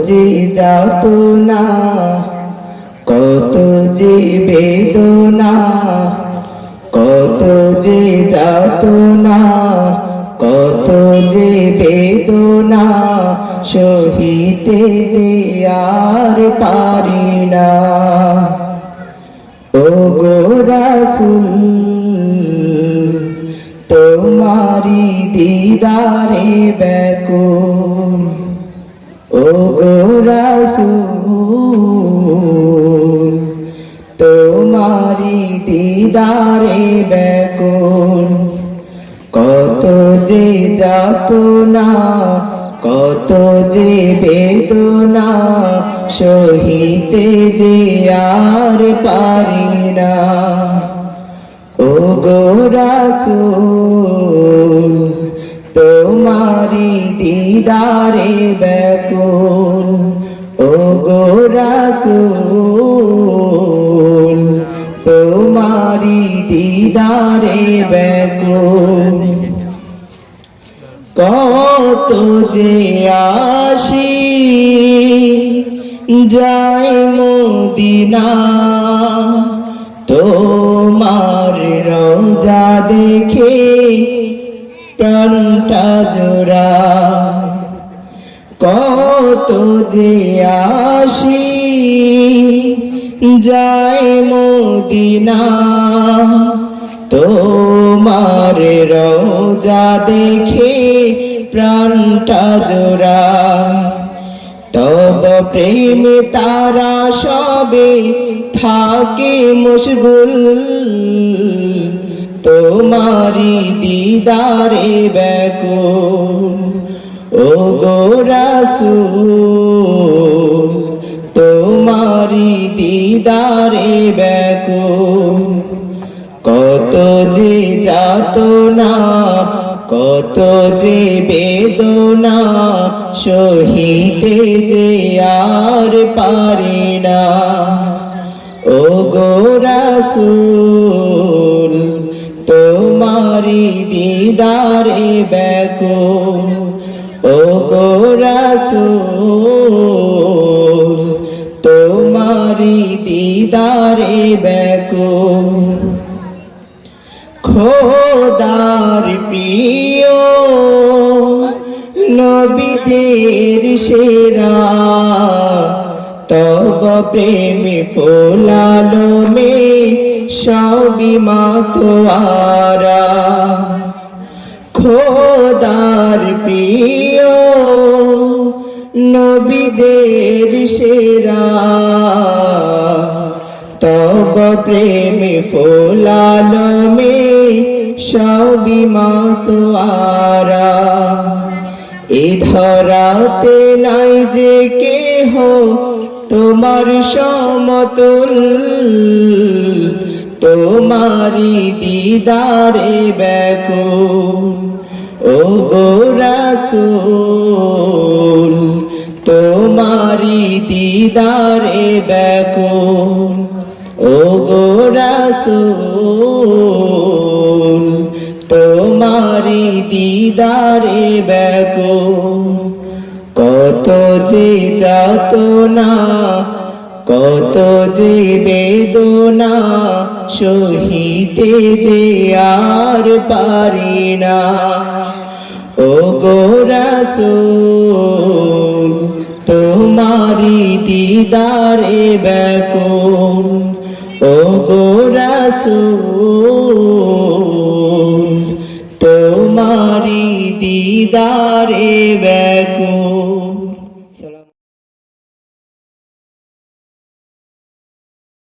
যে যাতনা, কত যে বেদনা, কত যে যাতনা, কত যে বেদনা, সহিতে যে আর পারি না। ও গো রাসূল, তোমারি দিদারে ব্যাকুল। ও গো রাসূল, তোমারি দিদারে ব্যাকুল। কত যে যাতনা, কত যে বেদনা, সহিতে যে আর পারি না। ও গো রাসূল, তোমারি দিদারে ব্যাকুল। ও গো রাসূল, তোমারি দিদারে ব্যাকুল। কত যে আসি যাই মদিনা, তোমার রওজা দেখে প্রাণটা জোড়া। কত যে আসি যাই মদিনা, তোমার রওজা দেখে প্রাণটা জোড়া। তব প্রেমে তারা সবে থাকে মশগুল, তোমারি দিদারে ব্যাকুল। ও গো রাসূল, তোমারি দিদারে ব্যাকুল। কত যে যাতনা, কত যে বেদনা, সহিতে যে আর পারি না। ও গো রাসূল, তোমারি দিদারে ব্যাকুল। ও গো রাসূল, তোমারি দিদারে ব্যাকুল। খোদার প্রিয় নবীদের সেরা, তব প্রেমে ফোলালো মে সবই মাতোয়ারা। খোদার প্রিয় নবীদের সেরা, তব প্রেমে ফোলালো মে সবই মাতোয়ারা। এ ধরাতে নাই যে কেহ তোমার সমতুল, তোমারি দিদারে ব্যাকুল। ও গো রাসূল, তোমারি দিদারে ব্যাকুল। ও গো রাসূল, তোমারি দিদারে ব্যাকুল। কত যে যাতনা, কত যে বেদনা, সহিতে যে আর পারি না। ও গো রাসূল, তোমারি দিদারে ব্যাকুল। ও গো রাসূল, তোমারি দিদারে ব্যাকুল।